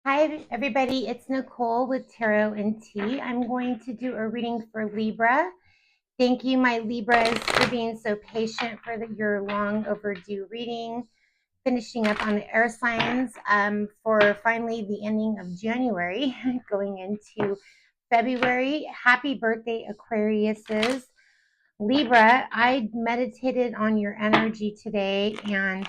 Hi, everybody. It's Nicole with Tarot and Tea. I'm going to do a reading for Libra. Thank you, my Libras, for being so patient for your long overdue reading. Finishing up on the air signs for finally the ending of January, going into February. Happy birthday, Aquariuses. Libra, I meditated on your energy today, and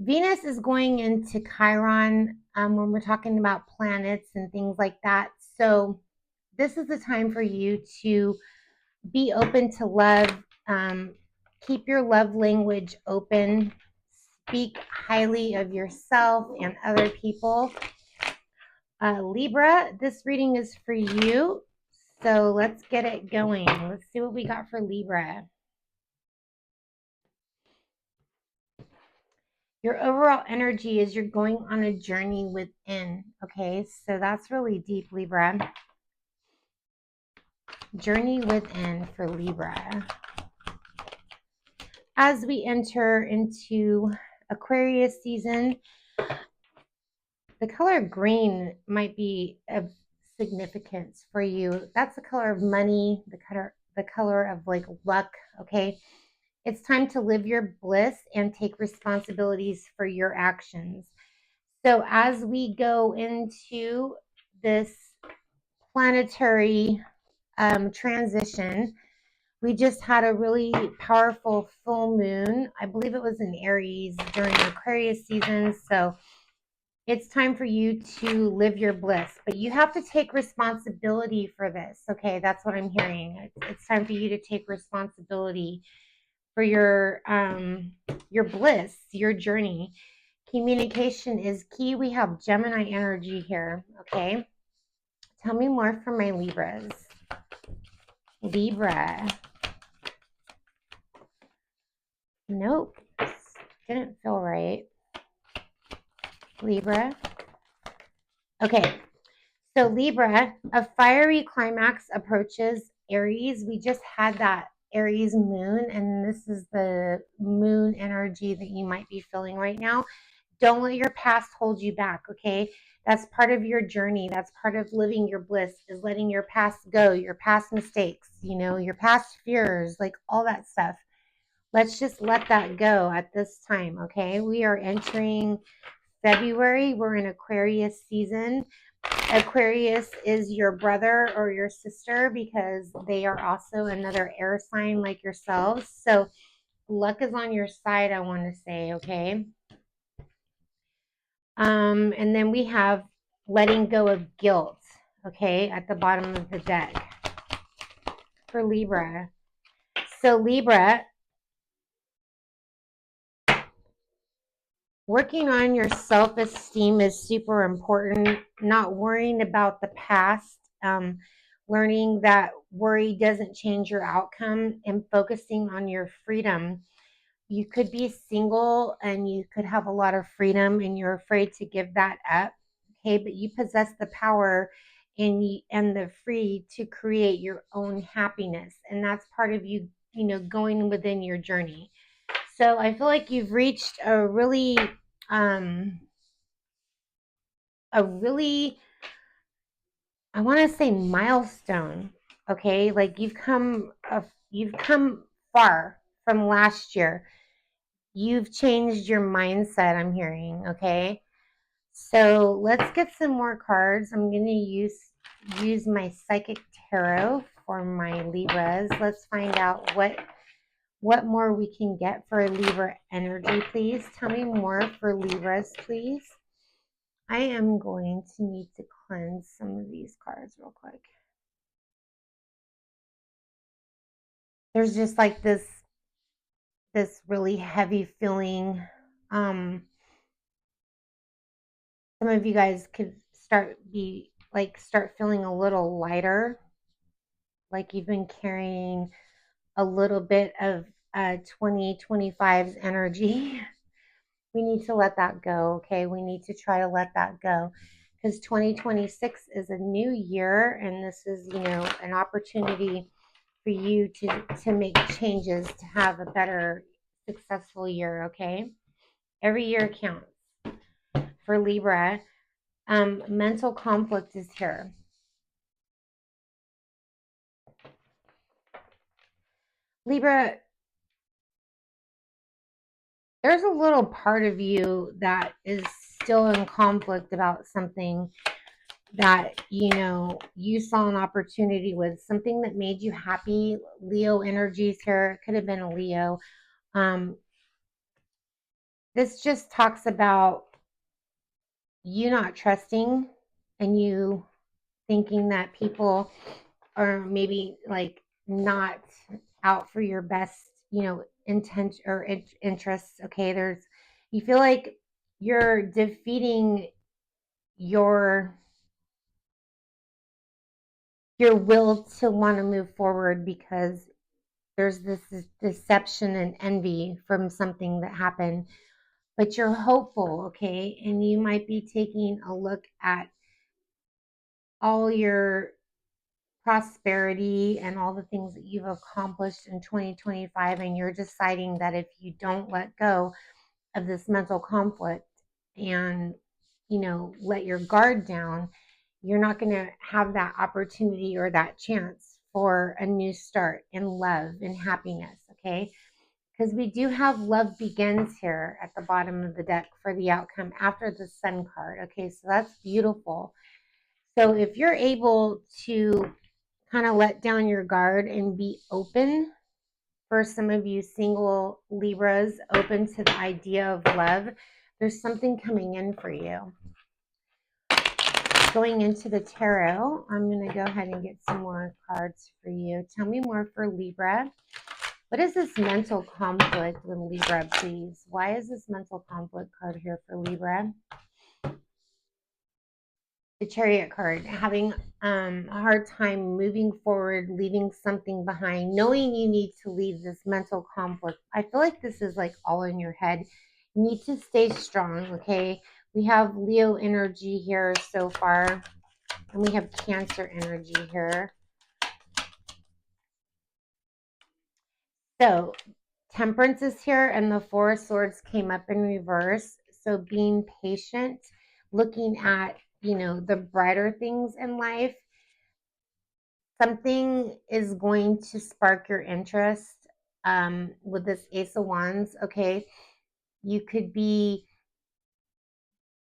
Venus is going into Chiron when we're talking about planets and things like that. So this is the time for you to be open to love. Keep your love language open. Speak highly of yourself and other people. Libra, this reading is for you. So let's get it going. Let's see what we got for Libra. Your overall energy is you're going on a journey within. Okay, so that's really deep, Libra. Journey within for Libra. As we enter into Aquarius season, the color green might be of significance for you. That's the color of money, the color of like luck. Okay, it's time to live your bliss and take responsibilities for your actions. So as we go into this planetary transition, we just had a really powerful full moon. I believe it was in Aries during Aquarius season. So it's time for you to live your bliss, but you have to take responsibility for this. Okay, that's what I'm hearing. It's time for you to take responsibility for your bliss, your journey. Communication is key. We have Gemini energy here. Okay, tell me more from my Libras. Libra. Nope, didn't feel right. Libra. Okay, so Libra, a fiery climax approaches Aries. We just had that Aries moon, and this is the moon energy that you might be feeling right now. Don't let your past hold you back, okay? That's part of your journey. That's part of living your bliss, is letting your past go, your past mistakes, your past fears, like all that stuff. Let's just let that go at this time, okay? We are entering February. We're in Aquarius season. Aquarius is your brother or your sister because they are also another air sign like yourselves. So luck is on your side, I want to say, okay? And then we have letting go of guilt, okay, at the bottom of the deck for Libra. So Libra, working on your self-esteem is super important. Not worrying about the past, learning that worry doesn't change your outcome, and focusing on your freedom. You could be single and you could have a lot of freedom and you're afraid to give that up. Okay, but you possess the power and the free to create your own happiness. And that's part of you, going within your journey. So I feel like you've reached um a really I want to say milestone. Okay, like you've come far from last year. You've changed your mindset, I'm hearing, okay? So let's get some more cards. I'm going to use my psychic tarot for my Libras. Let's find out what more we can get for Libra energy, please. Tell me more for Libras, please. I am going to need to cleanse some of these cards real quick. There's just like this really heavy feeling. Some of you guys could start feeling a little lighter, like you've been carrying a little bit of 2025's energy. We need to let that go, okay? We need to try to let that go because 2026 is a new year, and this is, an opportunity for you to make changes to have a better, successful year, okay? Every year counts for Libra. Mental conflict is here. Libra, there's a little part of you that is still in conflict about something that, you know, you saw an opportunity with, something that made you happy. Leo energies here. It could have been a Leo. This just talks about you not trusting and you thinking that people are maybe like not out for your best, you know, intent or interests. Okay, you feel like you're defeating your will to want to move forward because there's this deception and envy from something that happened, but you're hopeful. Okay, and you might be taking a look at all your prosperity and all the things that you've accomplished in 2025, and you're deciding that if you don't let go of this mental conflict and, you know, let your guard down, you're not going to have that opportunity or that chance for a new start in love and happiness. Okay, because we do have love begins here at the bottom of the deck for the outcome after the Sun card. Okay, so that's beautiful. So if you're able to kind of let down your guard and be open, for some of you single Libras, open to the idea of love, there's something coming in for you. Going into the tarot, I'm going to go ahead and get some more cards for you. Tell me more for Libra. What is this mental conflict with Libra, please? Why is this mental conflict card here for Libra? The Chariot card, having a hard time moving forward, leaving something behind, knowing you need to leave this mental conflict. I feel like this is like all in your head. You need to stay strong, okay? We have Leo energy here so far, and we have Cancer energy here. So Temperance is here, and the Four of Swords came up in reverse. So being patient, looking at, you know, the brighter things in life. Something is going to spark your interest with this Ace of Wands. Okay, you could be,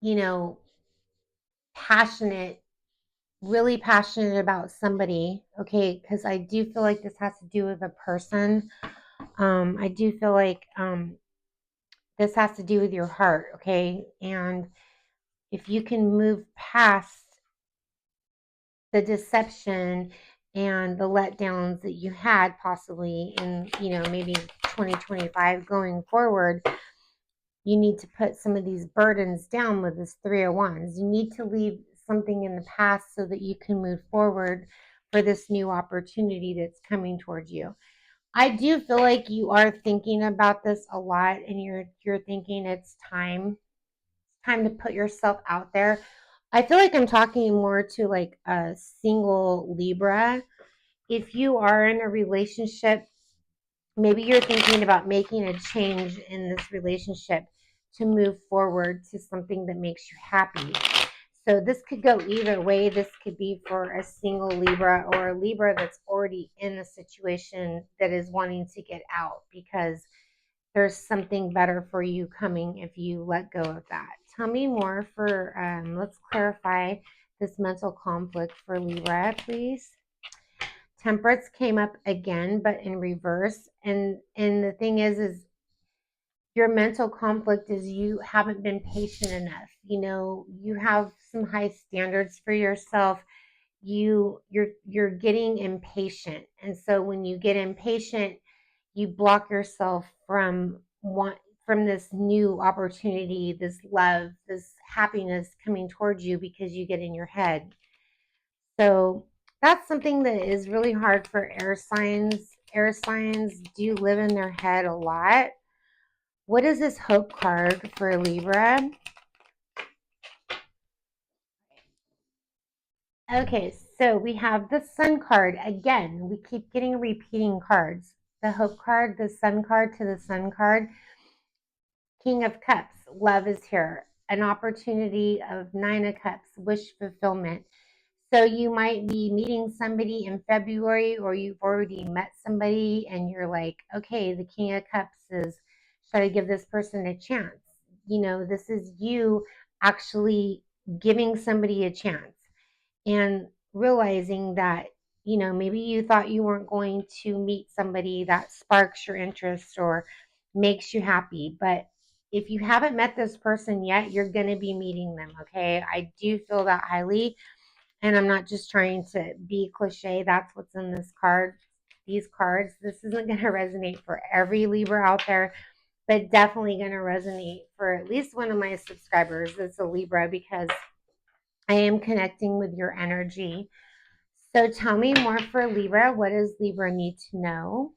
you know, passionate, really passionate about somebody. Okay, because I do feel like this has to do with a person. I do feel like this has to do with your heart. Okay, and if you can move past the deception and the letdowns that you had possibly in, you know, maybe 2025 going forward, you need to put some of these burdens down with this Three of Wands. You need to leave something in the past so that you can move forward for this new opportunity that's coming towards you. I do feel like you are thinking about this a lot, and you're thinking it's time to put yourself out there. I feel like I'm talking more to like a single Libra. If you are in a relationship, maybe you're thinking about making a change in this relationship to move forward to something that makes you happy. So this could go either way. This could be for a single Libra or a Libra that's already in a situation that is wanting to get out because there's something better for you coming if you let go of that. Tell me more for, let's clarify this mental conflict for Libra, please. Temperance came up again, but in reverse. And the thing is your mental conflict is you haven't been patient enough. You know, you have some high standards for yourself. You're getting impatient. And so when you get impatient, you block yourself from this new opportunity, this love, this happiness coming towards you because you get in your head. So that's something that is really hard for air signs. Air signs do live in their head a lot. What is this hope card for Libra? Okay, so we have the Sun card. Again, we keep getting repeating cards. The Hope card, the Sun card to the Sun card. King of Cups, love is here. an opportunity of Nine of Cups, wish fulfillment. So you might be meeting somebody in February, or you've already met somebody and you're like, okay, the King of Cups is, should I give this person a chance? You know, this is you actually giving somebody a chance and realizing that, you know, maybe you thought you weren't going to meet somebody that sparks your interest or makes you happy. But if you haven't met this person yet, you're going to be meeting them. Okay. I do feel that highly. And I'm not just trying to be cliche. That's what's in this card. These cards, this isn't going to resonate for every Libra out there, but definitely going to resonate for at least one of my subscribers that's a Libra, because I am connecting with your energy. So tell me more for Libra. What does Libra need to know?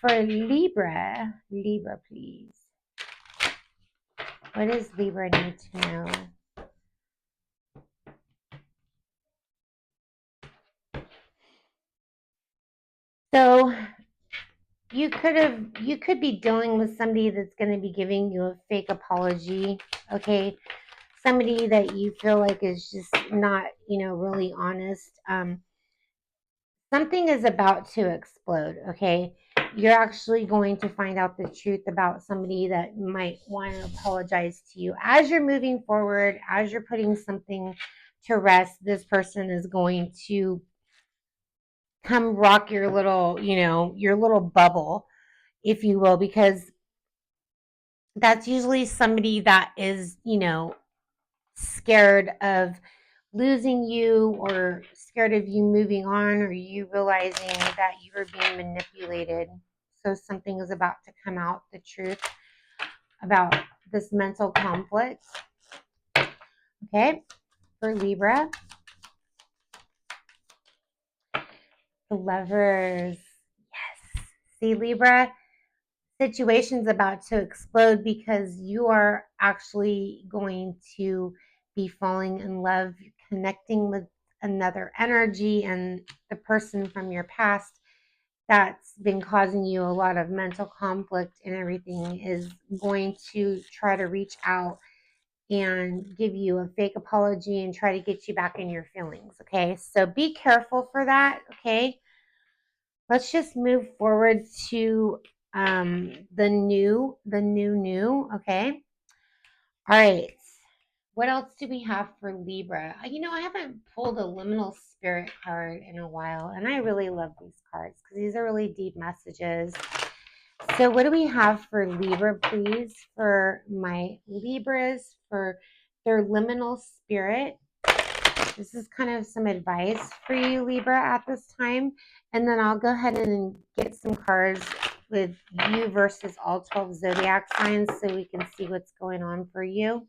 For Libra, please. What does Libra need to know? So you could be dealing with somebody that's going to be giving you a fake apology, okay? Somebody that you feel like is just not, you know, really honest. Something is about to explode, okay? You're actually going to find out the truth about somebody that might want to apologize to you. As you're moving forward, as you're putting something to rest, this person is going to come rock your little, you know, your little bubble, if you will, because that's usually somebody that is, you know, scared of losing you, or scared of you moving on, or you realizing that you were being manipulated. So something is about to come out, the truth about this mental conflict. Okay, for Libra, the Lovers. Yes. See, Libra, situation's about to explode because you are actually going to be falling in love, connecting with another energy, and the person from your past that's been causing you a lot of mental conflict and everything is going to try to reach out and give you a fake apology and try to get you back in your feelings. Okay, so be careful for that. Okay, let's just move forward to the new. Okay, all right. What else do we have for Libra? You know, I haven't pulled a liminal spirit card in a while, and I really love these cards because these are really deep messages. So what do we have for Libra, please, for my Libras, for their liminal spirit? This is kind of some advice for you, Libra, at this time. And then I'll go ahead and get some cards with you versus all 12 zodiac signs so we can see what's going on for you.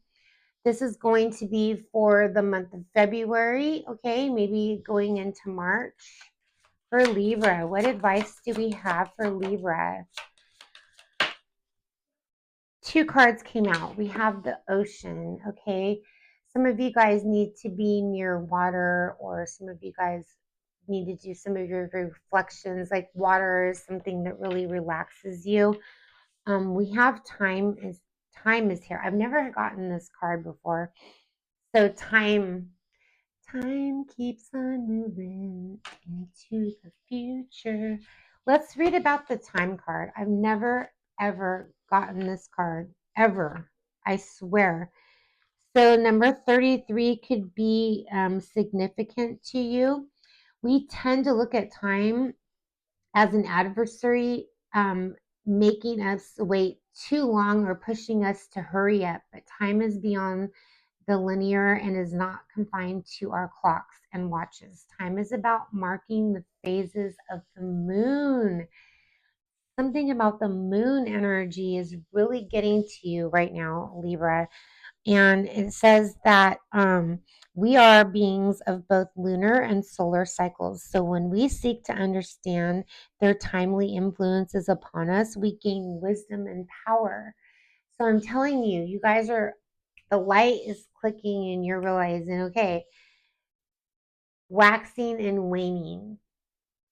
This is going to be for the month of February, okay, maybe going into March. For Libra, what advice do we have for Libra? Two cards came out. We have the ocean, okay? Some of you guys need to be near water, or some of you guys need to do some of your reflections. Like water is something that really relaxes you. We have time is here. I've never gotten this card before. So time keeps on moving into the future. Let's read about the time card. I've never ever gotten this card ever. I swear. So number 33 could be significant to you. We tend to look at time as an adversary, making us wait too long or pushing us to hurry up. But time is beyond the linear and is not confined to our clocks and watches. Time is about marking the phases of the moon. Something about the moon energy is really getting to you right now, Libra. And it says that we are beings of both lunar and solar cycles. So when we seek to understand their timely influences upon us, we gain wisdom and power. So I'm telling you, you guys are, the light is clicking and you're realizing, okay, waxing and waning.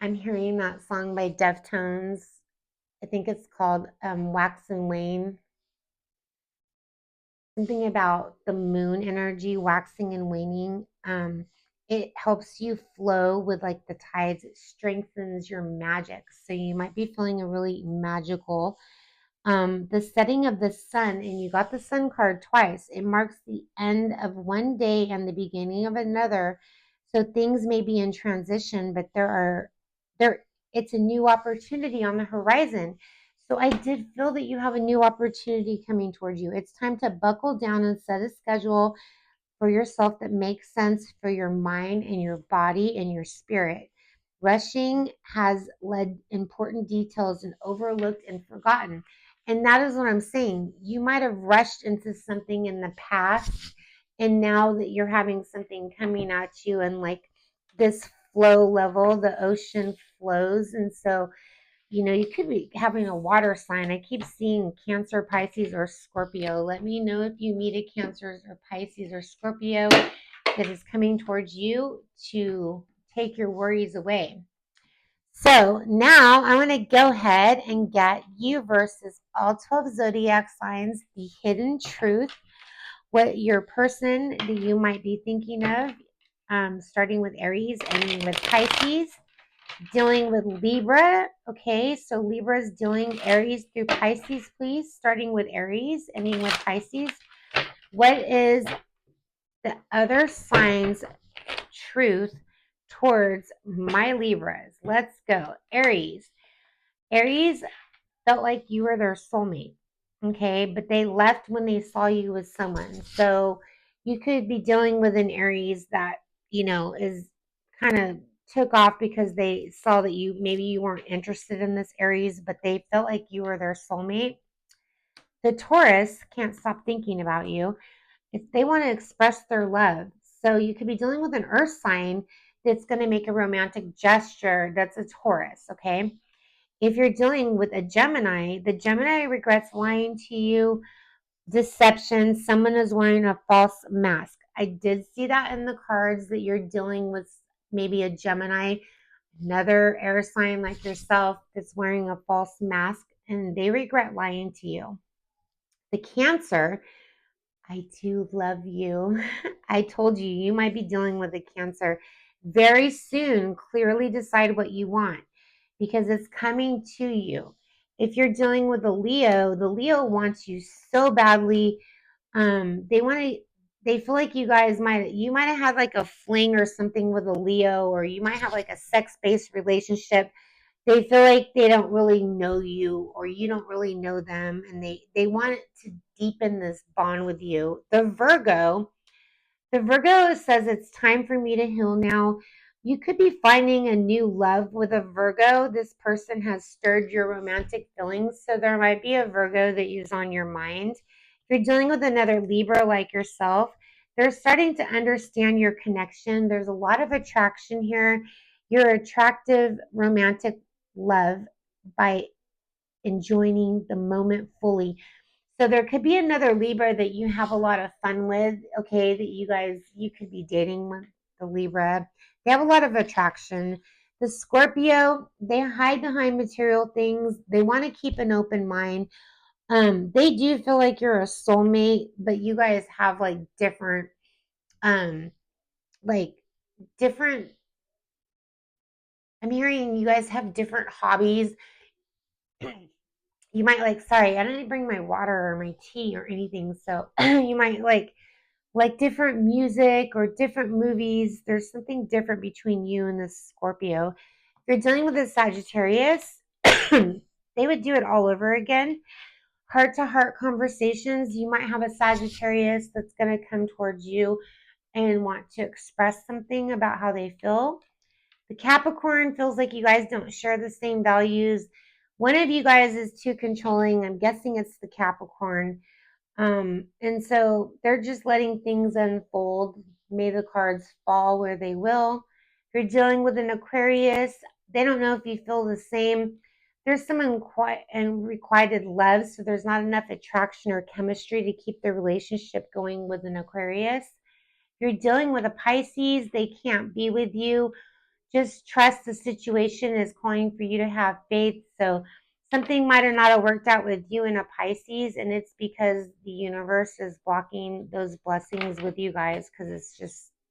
I'm hearing that song by Deftones. I think it's called Wax and Wane. something about the moon energy waxing and waning. It helps you flow with like the tides. It strengthens your magic. So you might be feeling a really magical the setting of the sun, and you got the sun card twice. It marks the end of one day and the beginning of another. So things may be in transition, but there it's a new opportunity on the horizon. So I did feel that you have a new opportunity coming towards you. It's time to buckle down and set a schedule for yourself that makes sense for your mind and your body and your spirit. Rushing has led important details and overlooked and forgotten. And that is what I'm saying. You might have rushed into something in the past, and now that you're having something coming at you and like this flow level, the ocean flows. And so you could be having a water sign. I keep seeing Cancer, Pisces, or Scorpio. Let me know if you meet a Cancer or Pisces or Scorpio that is coming towards you to take your worries away. So now I want to go ahead and get you versus all 12 zodiac signs, the hidden truth, what your person that you might be thinking of, starting with Aries, ending with Pisces, dealing with Libra. Okay, so Libra is dealing Aries through Pisces, please, starting with Aries, ending with Pisces. What is the other sign's truth towards my Libras? Let's go. Aries. Aries felt like you were their soulmate. Okay, but they left when they saw you with someone. So you could be dealing with an Aries that, is kind of took off because they saw that you weren't interested in this Aries, but they felt like you were their soulmate. The Taurus can't stop thinking about you if they want to express their love. So you could be dealing with an earth sign that's going to make a romantic gesture that's a Taurus, okay? If you're dealing with a Gemini, the Gemini regrets lying to you, deception, someone is wearing a false mask. I did see that in the cards that you're dealing with maybe a Gemini, another air sign like yourself that's wearing a false mask, and they regret lying to you. The Cancer, I do love you. I told you, you might be dealing with a Cancer. Very soon, clearly decide what you want because it's coming to you. If you're dealing with the Leo wants you so badly. They want to. They feel like you might have had like a fling or something with a Leo, or you might have like a sex based relationship. They feel like they don't really know you, or you don't really know them, and they want to deepen this bond with you. The Virgo says it's time for me to heal now. You could be finding a new love with a Virgo. This person has stirred your romantic feelings, so there might be a Virgo that is on your mind. If you're dealing with another Libra like yourself, they're starting to understand your connection. There's a lot of attraction here. You're attractive, romantic love by enjoying the moment fully. So there could be another Libra that you have a lot of fun with, okay, that you could be dating with the Libra. They have a lot of attraction. The Scorpio, they hide behind material things. They want to keep an open mind. They do feel like you're a soulmate, but you guys have um, like different, I'm hearing you guys have different hobbies. You might sorry, I didn't bring my water or my tea or anything. So you might like different music or different movies. There's something different between you and this Scorpio. If you're dealing with a Sagittarius, they would do it all over again. Heart to heart conversations. You might have a Sagittarius that's going to come towards you and want to express something about how they feel. The Capricorn feels like you guys don't share the same values. One of you guys is too controlling. I'm guessing it's the Capricorn. And so they're just letting things unfold. May the cards fall where they will. If you're dealing with an Aquarius, they don't know if you feel the same. There's some unrequited love, so there's not enough attraction or chemistry to keep the relationship going with an Aquarius. If you're dealing with a Pisces, they can't be with you. Just trust the situation is calling for you to have faith. So something might have not have worked out with you in a Pisces, and it's because the universe is blocking those blessings with you guys because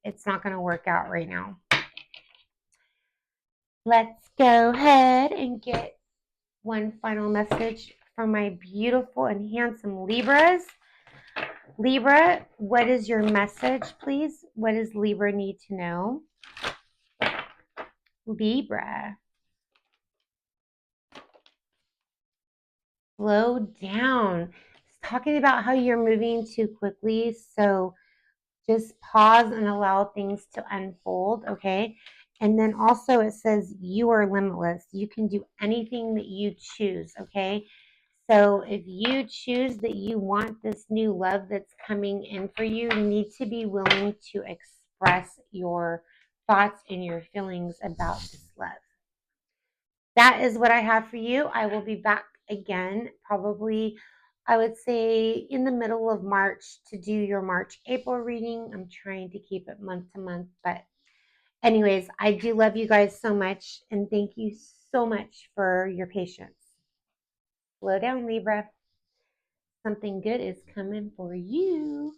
it's not going to work out right now. Let's go ahead and get one final message from my beautiful and handsome Libras. Libra, what is your message, please? What does Libra need to know? Libra. Slow down. It's talking about how you're moving too quickly, so just pause and allow things to unfold, okay? And then also it says you are limitless. You can do anything that you choose, okay? So if you choose that you want this new love that's coming in for you, you need to be willing to express your thoughts and your feelings about this love. That is what I have for you. I will be back again, probably, I would say, in the middle of March to do your March-April reading. I'm trying to keep it month to month. But anyways, I do love you guys so much. And thank you so much for your patience. Slow down, Libra. Something good is coming for you.